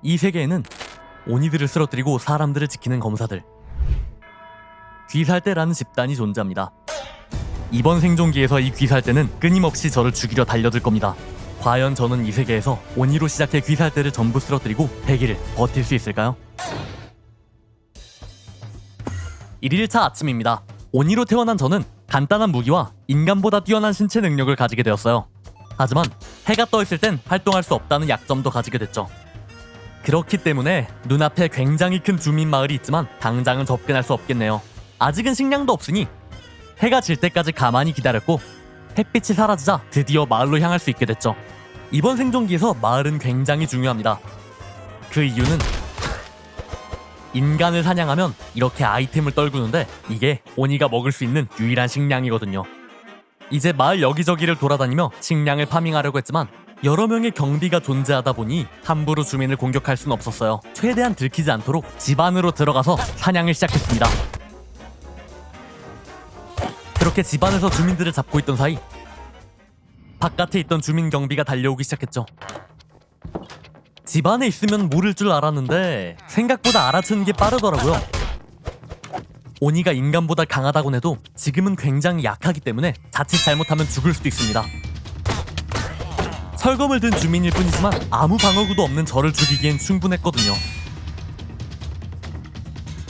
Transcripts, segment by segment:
이 세계에는 오니들을 쓰러뜨리고 사람들을 지키는 검사들, 귀살대라는 집단이 존재합니다. 이번 생존기에서 이 귀살대는 끊임없이 저를 죽이려 달려들 겁니다. 과연 저는 이 세계에서 오니로 시작해 귀살대를 전부 쓰러뜨리고 100일을 버틸 수 있을까요? 1일차 아침입니다. 오니로 태어난 저는 간단한 무기와 인간보다 뛰어난 신체 능력을 가지게 되었어요. 하지만 해가 떠 있을 땐 활동할 수 없다는 약점도 가지게 됐죠. 그렇기 때문에 눈앞에 굉장히 큰 주민 마을이 있지만 당장은 접근할 수 없겠네요. 아직은 식량도 없으니 해가 질 때까지 가만히 기다렸고 햇빛이 사라지자 드디어 마을로 향할 수 있게 됐죠. 이번 생존기에서 마을은 굉장히 중요합니다. 그 이유는 인간을 사냥하면 이렇게 아이템을 떨구는데 이게 오니가 먹을 수 있는 유일한 식량이거든요. 이제 마을 여기저기를 돌아다니며 식량을 파밍하려고 했지만 여러 명의 경비가 존재하다 보니 함부로 주민을 공격할 수는 없었어요. 최대한 들키지 않도록 집 안으로 들어가서 사냥을 시작했습니다. 그렇게 집 안에서 주민들을 잡고 있던 사이 바깥에 있던 주민 경비가 달려오기 시작했죠. 집 안에 있으면 모를 줄 알았는데 생각보다 알아채는 게 빠르더라고요. 오니가 인간보다 강하다곤 해도 지금은 굉장히 약하기 때문에 자칫 잘못하면 죽을 수도 있습니다. 철검을 든 주민일 뿐이지만 아무 방어구도 없는 저를 죽이기엔 충분했거든요.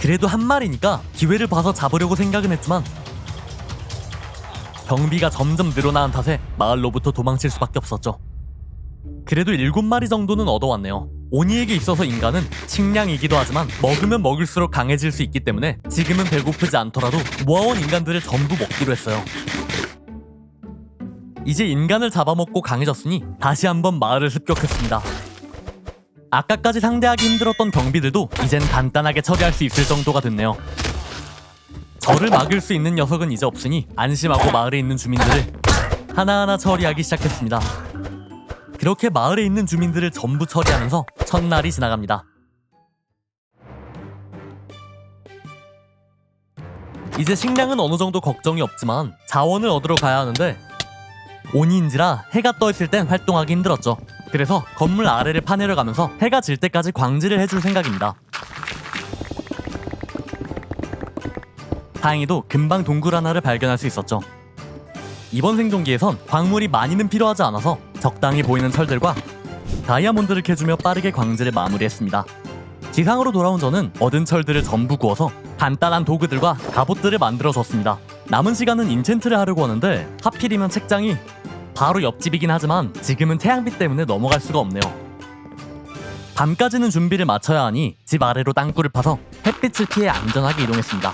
그래도 한 마리니까 기회를 봐서 잡으려고 생각은 했지만 경비가 점점 늘어나는 탓에 마을로부터 도망칠 수밖에 없었죠. 그래도 7마리 정도는 얻어왔네요. 오니에게 있어서 인간은 식량이기도 하지만 먹으면 먹을수록 강해질 수 있기 때문에 지금은 배고프지 않더라도 모아온 인간들을 전부 먹기로 했어요. 이제 인간을 잡아먹고 강해졌으니 다시 한번 마을을 습격했습니다. 아까까지 상대하기 힘들었던 경비들도 이젠 간단하게 처리할 수 있을 정도가 됐네요. 저를 막을 수 있는 녀석은 이제 없으니 안심하고 마을에 있는 주민들을 하나하나 처리하기 시작했습니다. 그렇게 마을에 있는 주민들을 전부 처리하면서 첫날이 지나갑니다. 이제 식량은 어느 정도 걱정이 없지만 자원을 얻으러 가야 하는데 오니인지라 해가 떠 있을 땐 활동하기 힘들었죠. 그래서 건물 아래를 파내려 가면서 해가 질 때까지 광질을 해줄 생각입니다. 다행히도 금방 동굴 하나를 발견할 수 있었죠. 이번 생존기에선 광물이 많이는 필요하지 않아서 적당히 보이는 철들과 다이아몬드를 캐주며 빠르게 광질을 마무리했습니다. 지상으로 돌아온 저는 얻은 철들을 전부 구워서 간단한 도구들과 갑옷들을 만들어줬습니다. 남은 시간은 인챈트를 하려고 하는데 하필이면 책장이 바로 옆집이긴 하지만 지금은 태양빛 때문에 넘어갈 수가 없네요. 밤까지는 준비를 마쳐야 하니 집 아래로 땅굴을 파서 햇빛을 피해 안전하게 이동했습니다.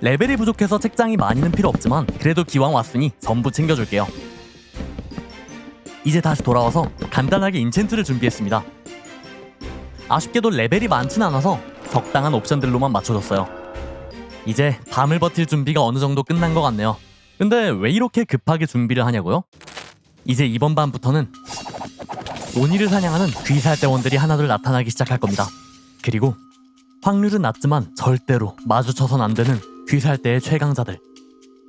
레벨이 부족해서 책장이 많이는 필요 없지만 그래도 기왕 왔으니 전부 챙겨줄게요. 이제 다시 돌아와서 간단하게 인챈트를 준비했습니다. 아쉽게도 레벨이 많진 않아서 적당한 옵션들로만 맞춰줬어요. 이제 밤을 버틸 준비가 어느 정도 끝난 것 같네요. 근데 왜 이렇게 급하게 준비를 하냐고요? 이제 이번 밤부터는 오니를 사냥하는 귀살대원들이 하나둘 나타나기 시작할 겁니다. 그리고 확률은 낮지만 절대로 마주쳐선 안 되는 귀살대의 최강자들,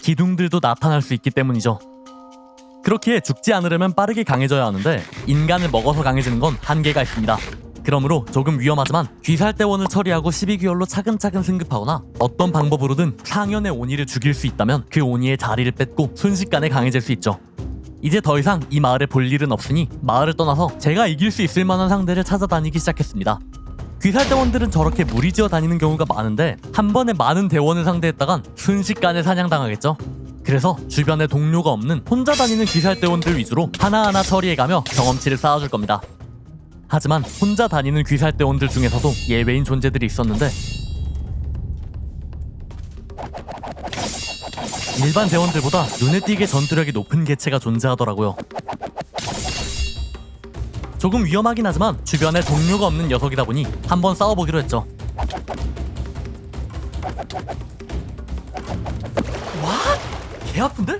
기둥들도 나타날 수 있기 때문이죠. 그렇기에 죽지 않으려면 빠르게 강해져야 하는데 인간을 먹어서 강해지는 건 한계가 있습니다. 그러므로 조금 위험하지만 귀살대원을 처리하고 12개월로 차근차근 승급하거나 어떤 방법으로든 상연의 오니를 죽일 수 있다면 그 오니의 자리를 뺏고 순식간에 강해질 수 있죠. 이제 더 이상 이 마을에 볼 일은 없으니 마을을 떠나서 제가 이길 수 있을 만한 상대를 찾아다니기 시작했습니다. 귀살대원들은 저렇게 무리지어 다니는 경우가 많은데 한 번에 많은 대원을 상대했다간 순식간에 사냥당하겠죠. 그래서 주변에 동료가 없는 혼자 다니는 귀살대원들 위주로 하나하나 처리해가며 경험치를 쌓아줄 겁니다. 하지만 혼자 다니는 귀살대원들 중에서도 예외인 존재들이 있었는데 일반 대원들보다 눈에 띄게 전투력이 높은 개체가 존재하더라고요. 조금 위험하긴 하지만 주변에 동료가 없는 녀석이다 보니 한번 싸워보기로 했죠. 와? 개 아픈데?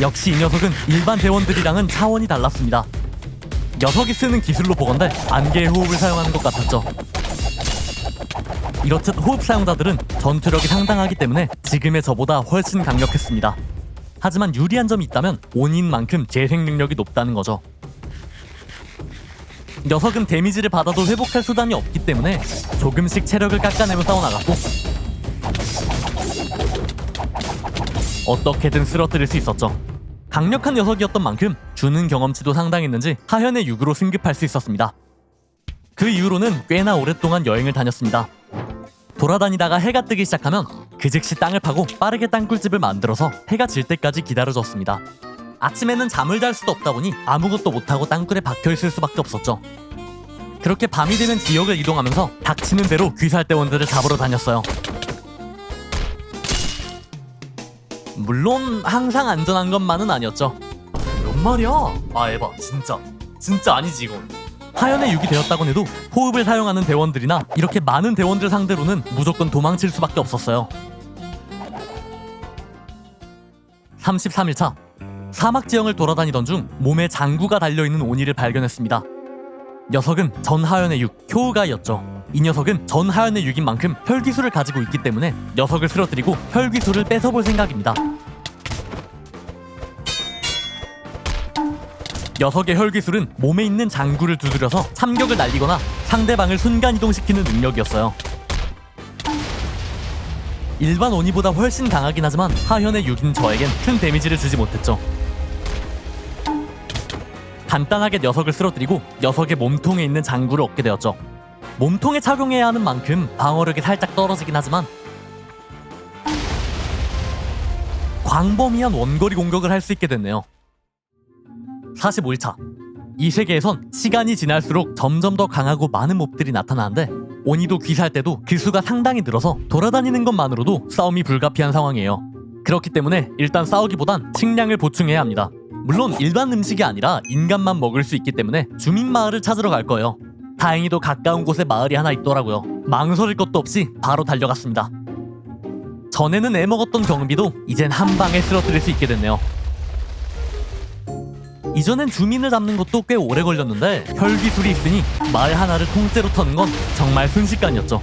역시 이 녀석은 일반 대원들이랑은 차원이 달랐습니다. 녀석이 쓰는 기술로 보건대 안개의 호흡을 사용하는 것 같았죠. 이렇듯 호흡 사용자들은 전투력이 상당하기 때문에 지금의 저보다 훨씬 강력했습니다. 하지만 유리한 점이 있다면 온인만큼 재생 능력이 높다는 거죠. 녀석은 데미지를 받아도 회복할 수단이 없기 때문에 조금씩 체력을 깎아내며 싸워나갔고 어떻게든 쓰러뜨릴 수 있었죠. 강력한 녀석이었던 만큼 주는 경험치도 상당했는지 하현의 6으로 승급할 수 있었습니다. 그 이후로는 꽤나 오랫동안 여행을 다녔습니다. 돌아다니다가 해가 뜨기 시작하면 그 즉시 땅을 파고 빠르게 땅굴집을 만들어서 해가 질 때까지 기다려줬습니다. 아침에는 잠을 잘 수도 없다 보니 아무것도 못하고 땅굴에 박혀있을 수밖에 없었죠. 그렇게 밤이 되면 지역을 이동하면서 닥치는 대로 귀살대원들을 잡으러 다녔어요. 물론 항상 안전한 것만은 아니었죠. 뭔 말이야? 아 에바 진짜 아니지 이건. 하연의 6이 되었다곤 해도 호흡을 사용하는 대원들이나 이렇게 많은 대원들 상대로는 무조건 도망칠 수밖에 없었어요. 33일차 사막 지형을 돌아다니던 중 몸에 장구가 달려있는 오니를 발견했습니다. 녀석은 전 하연의 6, 효우가이었죠. 이 녀석은 전 하연의 6인 만큼 혈기술을 가지고 있기 때문에 녀석을 쓰러뜨리고 혈기술을 뺏어볼 생각입니다. 녀석의 혈기술은 몸에 있는 장구를 두드려서 참격을 날리거나 상대방을 순간이동시키는 능력이었어요. 일반 오니보다 훨씬 강하긴 하지만 하현의 6인 저에겐 큰 데미지를 주지 못했죠. 간단하게 녀석을 쓰러뜨리고 녀석의 몸통에 있는 장구를 얻게 되었죠. 몸통에 착용해야 하는 만큼 방어력이 살짝 떨어지긴 하지만 광범위한 원거리 공격을 할 수 있게 됐네요. 45일차 이 세계에선 시간이 지날수록 점점 더 강하고 많은 몹들이 나타나는데 오니도 귀살 때도 그 수가 상당히 늘어서 돌아다니는 것만으로도 싸움이 불가피한 상황이에요. 그렇기 때문에 일단 싸우기보단 식량을 보충해야 합니다. 물론 일반 음식이 아니라 인간만 먹을 수 있기 때문에 주민 마을을 찾으러 갈 거예요. 다행히도 가까운 곳에 마을이 하나 있더라고요. 망설일 것도 없이 바로 달려갔습니다. 전에는 애먹었던 경비도 이젠 한 방에 쓰러뜨릴 수 있게 됐네요. 이전엔 주민을 잡는 것도 꽤 오래 걸렸는데 혈기술이 있으니 마을 하나를 통째로 터는 건 정말 순식간이었죠.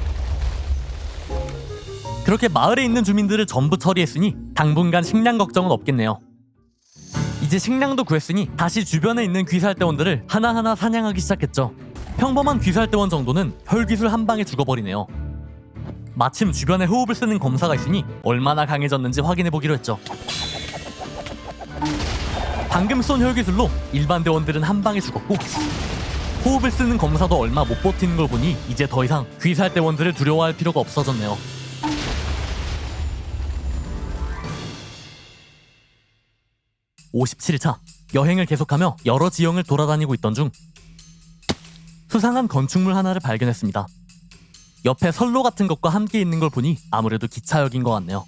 그렇게 마을에 있는 주민들을 전부 처리했으니 당분간 식량 걱정은 없겠네요. 이제 식량도 구했으니 다시 주변에 있는 귀살대원들을 하나하나 사냥하기 시작했죠. 평범한 귀살대원 정도는 혈기술 한 방에 죽어버리네요. 마침 주변에 호흡을 쓰는 검사가 있으니 얼마나 강해졌는지 확인해보기로 했죠. 방금 쏜 혈기술로 일반 대원들은 한 방에 죽었고 호흡을 쓰는 검사도 얼마 못 버티는 걸 보니 이제 더 이상 귀살 대원들을 두려워할 필요가 없어졌네요. (57일차) 여행을 계속하며 여러 지형을 돌아다니고 있던 중 수상한 건축물 하나를 발견했습니다. 옆에 선로 같은 것과 함께 있는 걸 보니 아무래도 기차역인 것 같네요.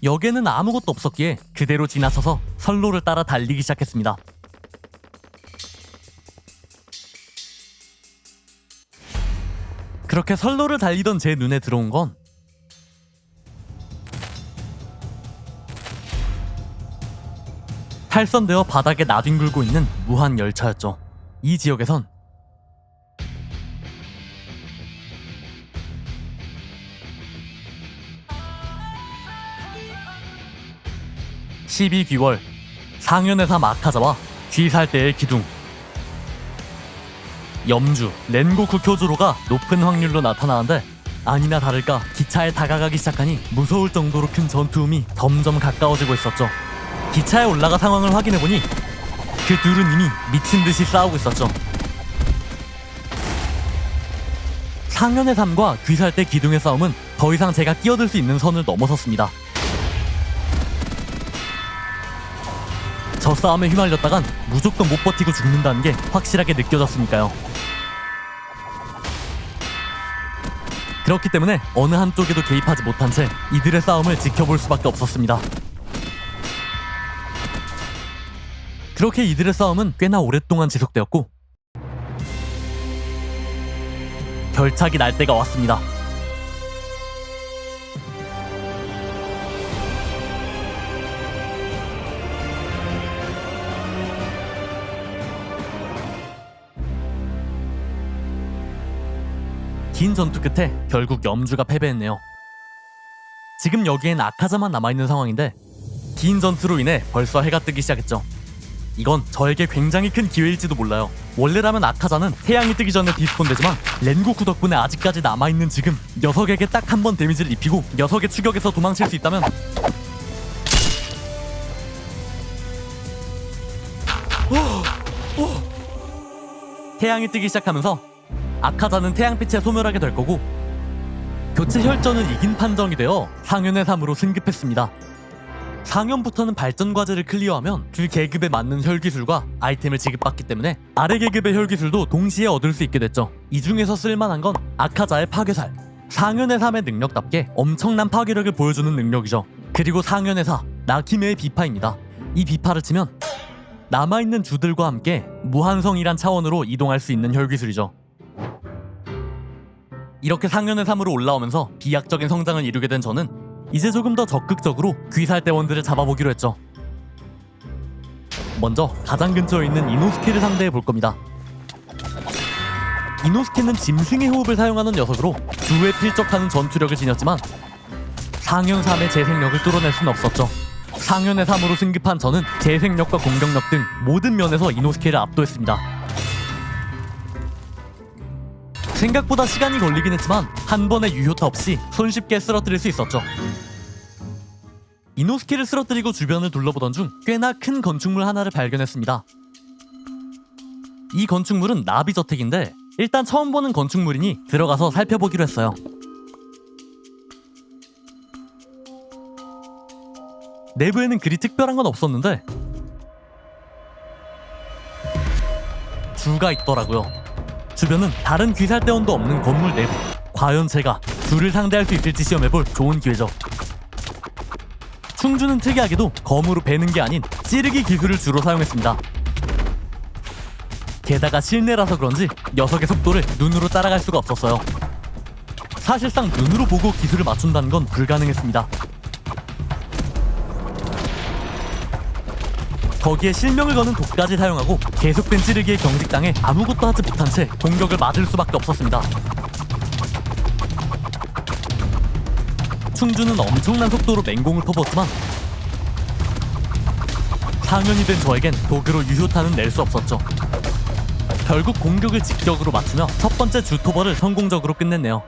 역에는 아무것도 없었기에 그대로 지나쳐서 선로를 따라 달리기 시작했습니다. 그렇게 선로를 달리던 제 눈에 들어온 건 탈선되어 바닥에 나뒹굴고 있는 무한 열차였죠. 이 지역에선 12귀월 상현의 삶 아카자와 귀살대의 기둥 염주, 렌고쿠 쿄조로가 높은 확률로 나타나는데 아니나 다를까 기차에 다가가기 시작하니 무서울 정도로 큰 전투음이 점점 가까워지고 있었죠. 기차에 올라가 상황을 확인해보니 그 둘은 이미 미친듯이 싸우고 있었죠. 상현의 삶과 귀살대 기둥의 싸움은 더 이상 제가 끼어들 수 있는 선을 넘어섰습니다. 저 싸움에 휘말렸다간 무조건 못 버티고 죽는다는 게 확실하게 느껴졌으니까요. 그렇기 때문에 어느 한쪽에도 개입하지 못한 채 이들의 싸움을 지켜볼 수밖에 없었습니다. 그렇게 이들의 싸움은 꽤나 오랫동안 지속되었고 결착이 날 때가 왔습니다. 긴 전투 끝에 결국 염주가 패배했네요. 지금 여기엔 아카자만 남아있는 상황인데 긴 전투로 인해 벌써 해가 뜨기 시작했죠. 이건 저에게 굉장히 큰 기회일지도 몰라요. 원래라면 아카자는 태양이 뜨기 전에 디스폰되지만 렌고쿠 덕분에 아직까지 남아있는 지금 녀석에게 딱 한 번 데미지를 입히고 녀석의 추격에서 도망칠 수 있다면 태양이 뜨기 시작하면서 아카자는 태양빛에 소멸하게 될 거고 교체 혈전을 이긴 판정이 되어 상현의 3으로 승급했습니다. 상현부터는 발전 과제를 클리어하면 그 계급에 맞는 혈기술과 아이템을 지급받기 때문에 아래 계급의 혈기술도 동시에 얻을 수 있게 됐죠. 이 중에서 쓸만한 건 아카자의 파괴살. 상현의 3의 능력답게 엄청난 파괴력을 보여주는 능력이죠. 그리고 상현의 4, 나키메의 비파입니다. 이 비파를 치면 남아있는 주들과 함께 무한성이란 차원으로 이동할 수 있는 혈기술이죠. 이렇게 상현의 3으로 올라오면서 비약적인 성장을 이루게 된 저는 이제 조금 더 적극적으로 귀살대원들을 잡아보기로 했죠. 먼저 가장 근처에 있는 이노스케를 상대해 볼 겁니다. 이노스케는 짐승의 호흡을 사용하는 녀석으로 주에 필적하는 전투력을 지녔지만 상현 3의 재생력을 뚫어낼 수는 없었죠. 상현의 3으로 승급한 저는 재생력과 공격력 등 모든 면에서 이노스케를 압도했습니다. 생각보다 시간이 걸리긴 했지만 한 번의 유효타 없이 손쉽게 쓰러뜨릴 수 있었죠. 이노스케를 쓰러뜨리고 주변을 둘러보던 중 꽤나 큰 건축물 하나를 발견했습니다. 이 건축물은 나비저택인데 일단 처음 보는 건축물이니 들어가서 살펴보기로 했어요. 내부에는 그리 특별한 건 없었는데 주가 있더라고요. 주변은 다른 귀살대원도 없는 건물 내부. 과연 제가 주를 상대할 수 있을지 시험해볼 좋은 기회죠. 충주는 특이하게도 검으로 베는 게 아닌 찌르기 기술을 주로 사용했습니다. 게다가 실내라서 그런지 녀석의 속도를 눈으로 따라갈 수가 없었어요. 사실상 눈으로 보고 기술을 맞춘다는 건 불가능했습니다. 거기에 실명을 거는 독까지 사용하고 계속된 찌르기에 경직당해 아무것도 하지 못한 채 공격을 맞을 수밖에 없었습니다. 충주는 엄청난 속도로 맹공을 퍼부었지만 상현이 된 저에겐 도구로 유효타는 낼 수 없었죠. 결국 공격을 직격으로 맞추며 첫 번째 주토벌을 성공적으로 끝냈네요.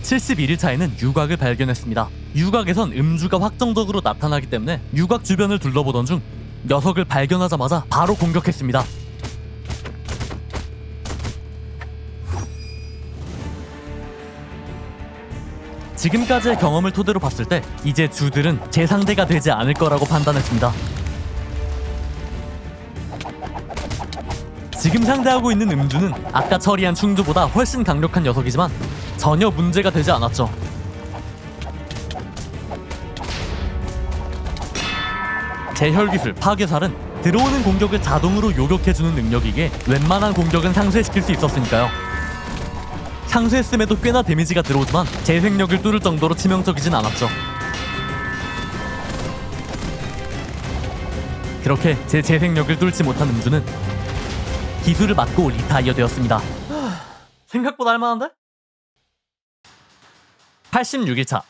71일차에는 유곽을 발견했습니다. 유곽에선 음주가 확정적으로 나타나기 때문에 유곽 주변을 둘러보던 중 녀석을 발견하자마자 바로 공격했습니다. 지금까지의 경험을 토대로 봤을 때 이제 주들은 제 상대가 되지 않을 거라고 판단했습니다. 지금 상대하고 있는 음주는 아까 처리한 충주보다 훨씬 강력한 녀석이지만 전혀 문제가 되지 않았죠. 제 혈기술 파괴살은 들어오는 공격을 자동으로 요격해주는 능력이기에 웬만한 공격은 상쇄시킬 수 있었으니까요. 상쇄했음에도 꽤나 데미지가 들어오지만 재생력을 뚫을 정도로 치명적이진 않았죠. 그렇게 제 재생력을 뚫지 못한 음주는 기술을 맞고 리타이어 되었습니다. 생각보다 할만한데? 86일차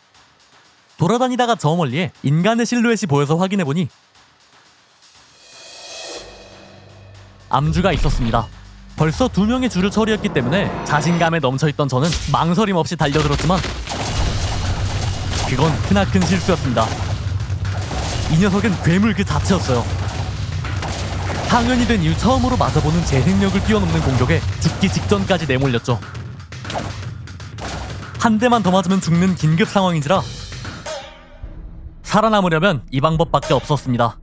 돌아다니다가 저 멀리에 인간의 실루엣이 보여서 확인해보니 암주가 있었습니다. 벌써 2명의 주를 처리했기 때문에 자신감에 넘쳐있던 저는 망설임 없이 달려들었지만 그건 크나큰 실수였습니다. 이 녀석은 괴물 그 자체였어요. 상현이 된 이후 처음으로 맞아보는 재생력을 뛰어넘는 공격에 죽기 직전까지 내몰렸죠. 한 대만 더 맞으면 죽는 긴급 상황인지라 살아남으려면 이 방법밖에 없었습니다.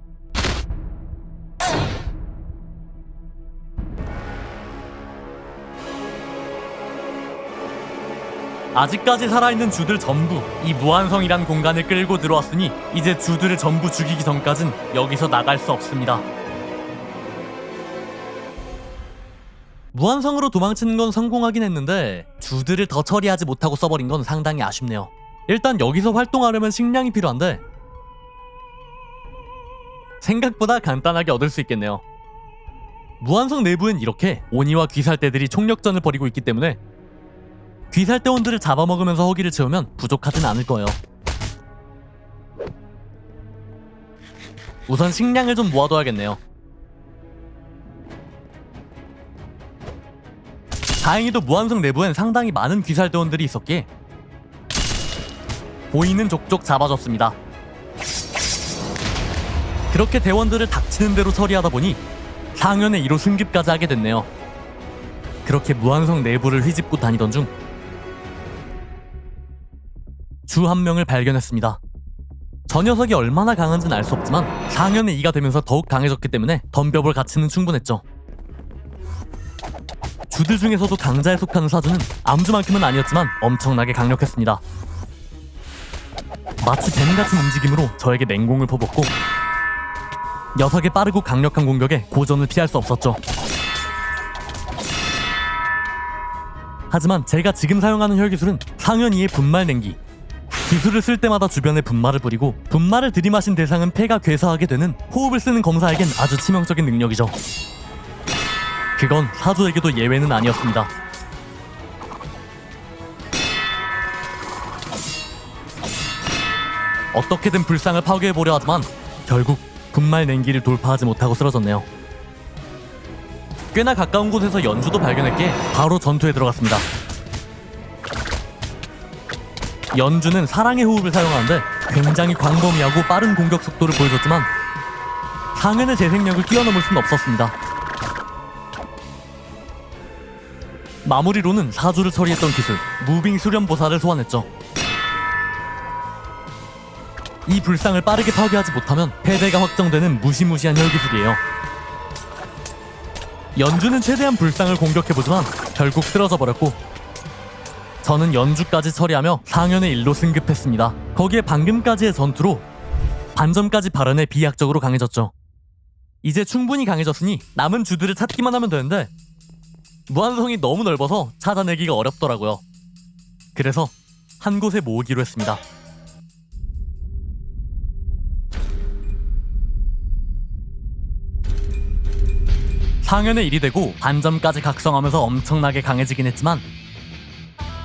아직까지 살아있는 주들 전부 이 무한성이란 공간을 끌고 들어왔으니 이제 주들을 전부 죽이기 전까진 여기서 나갈 수 없습니다. 무한성으로 도망치는 건 성공하긴 했는데 주들을 더 처리하지 못하고 써버린 건 상당히 아쉽네요. 일단 여기서 활동하려면 식량이 필요한데 생각보다 간단하게 얻을 수 있겠네요. 무한성 내부엔 이렇게 오니와 귀살대들이 총력전을 벌이고 있기 때문에 귀살대원들을 잡아먹으면서 허기를 채우면 부족하진 않을 거예요. 우선 식량을 좀 모아둬야겠네요. 다행히도 무한성 내부엔 상당히 많은 귀살대원들이 있었기에 보이는 족족 잡아줬습니다. 그렇게 대원들을 닥치는 대로 처리하다 보니 상현의 1호 승급까지 하게 됐네요. 그렇게 무한성 내부를 휘집고 다니던 중 주 한 명을 발견했습니다. 저 녀석이 얼마나 강한지는 알 수 없지만 상현의 2가 되면서 더욱 강해졌기 때문에 덤벼볼 가치는 충분했죠. 주들 중에서도 강자에 속하는 사주는 암주만큼은 아니었지만 엄청나게 강력했습니다. 마치 뱀같은 움직임으로 저에게 맹공을 퍼붓고 녀석의 빠르고 강력한 공격에 고전을 피할 수 없었죠. 하지만 제가 지금 사용하는 혈기술은 상현 2의 분말 냉기. 기술을 쓸 때마다 주변에 분말을 뿌리고 분말을 들이마신 대상은 폐가 괴사하게 되는 호흡을 쓰는 검사에겐 아주 치명적인 능력이죠. 그건 사주에게도 예외는 아니었습니다. 어떻게든 불상을 파괴해보려 하지만 결국 분말 냉기를 돌파하지 못하고 쓰러졌네요. 꽤나 가까운 곳에서 연주도 발견했기에 바로 전투에 들어갔습니다. 연주는 사랑의 호흡을 사용하는데 굉장히 광범위하고 빠른 공격 속도를 보여줬지만 상현의 재생력을 뛰어넘을 수는 없었습니다. 마무리로는 사주를 처리했던 기술 무빙 수련보살을 소환했죠. 이 불상을 빠르게 파괴하지 못하면 패배가 확정되는 무시무시한 혈기술이에요. 연주는 최대한 불상을 공격해보지만 결국 쓰러져 버렸고 저는 연주까지 처리하며 상현의 1로 승급했습니다. 거기에 방금까지의 전투로 반점까지 발언해 비약적으로 강해졌죠. 이제 충분히 강해졌으니 남은 주들을 찾기만 하면 되는데 무한성이 너무 넓어서 찾아내기가 어렵더라고요. 그래서 한 곳에 모으기로 했습니다. 상현의 1이 되고 반점까지 각성하면서 엄청나게 강해지긴 했지만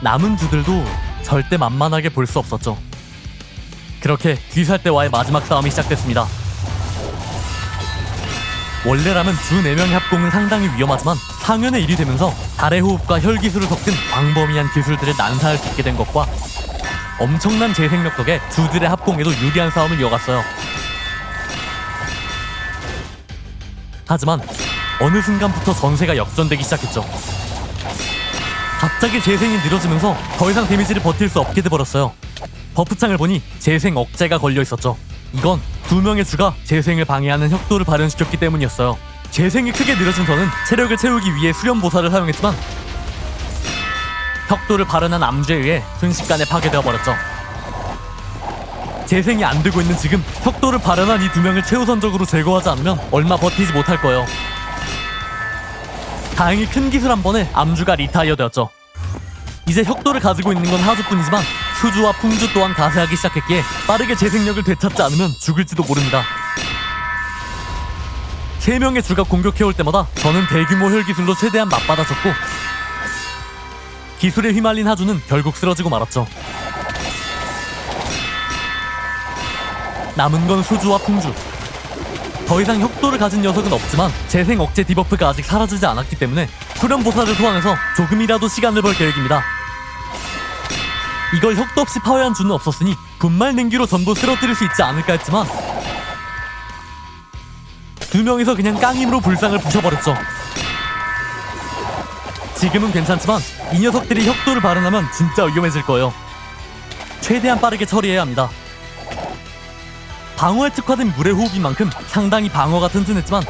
남은 주들도 절대 만만하게 볼 수 없었죠. 그렇게 귀살대와의 마지막 싸움이 시작됐습니다. 원래라면 주 4명의 합공은 상당히 위험하지만 상현의 1이 되면서 달의 호흡과 혈기술을 섞은 광범위한 기술들을 난사할 수 있게 된 것과 엄청난 재생력 덕에 주들의 합공에도 유리한 싸움을 이어갔어요. 하지만 어느 순간부터 전세가 역전되기 시작했죠. 갑자기 재생이 느려지면서 더 이상 데미지를 버틸 수 없게 돼버렸어요. 버프창을 보니 재생 억제가 걸려있었죠. 이건 2명의 주가 재생을 방해하는 혁도를 발현시켰기 때문이었어요. 재생이 크게 느려진 저는 체력을 채우기 위해 수련보살을 사용했지만 혁도를 발현한 암주에 의해 순식간에 파괴되어 버렸죠. 재생이 안 되고 있는 지금 혁도를 발현한 이 2명을 최우선적으로 제거하지 않으면 얼마 버티지 못할 거예요. 다행히 큰 기술 한 번에 암주가 리타이어 되었죠. 이제 혁도를 가지고 있는 건 하주뿐이지만 수주와 풍주 또한 가세하기 시작했기에 빠르게 재생력을 되찾지 않으면 죽을지도 모릅니다. 3명의 주가 공격해올 때마다 저는 대규모 혈기술로 최대한 맞받아쳤고 기술에 휘말린 하주는 결국 쓰러지고 말았죠. 남은 건 수주와 풍주. 더 이상 혁도를 가진 녀석은 없지만 재생 억제 디버프가 아직 사라지지 않았기 때문에 수련보살을 소환해서 조금이라도 시간을 벌 계획입니다. 이걸 혁도 없이 파괴한 주는 없었으니 분말 냉기로 전부 쓰러뜨릴 수 있지 않을까 했지만 2명이서 그냥 깡힘으로 불상을 부셔버렸죠. 지금은 괜찮지만 이 녀석들이 혁도를 발현하면 진짜 위험해질 거예요. 최대한 빠르게 처리해야 합니다. 방어에 특화된 물의 호흡인 만큼 상당히 방어가 튼튼했지만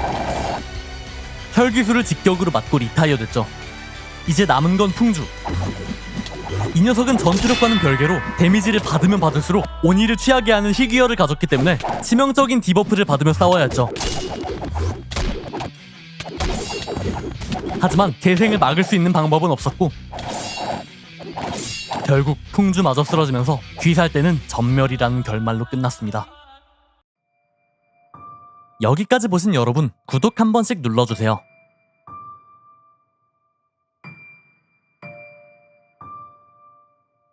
혈기술을 직격으로 맞고 리타이어 됐죠. 이제 남은 건 풍주. 이 녀석은 전투력과는 별개로 데미지를 받으면 받을수록 온희를 취하게 하는 희귀혈을 가졌기 때문에 치명적인 디버프를 받으며 싸워야 했죠. 하지만 재생을 막을 수 있는 방법은 없었고 결국 풍주마저 쓰러지면서 귀살대는 전멸이라는 결말로 끝났습니다. 여기까지 보신 여러분, 구독 한 번씩 눌러주세요.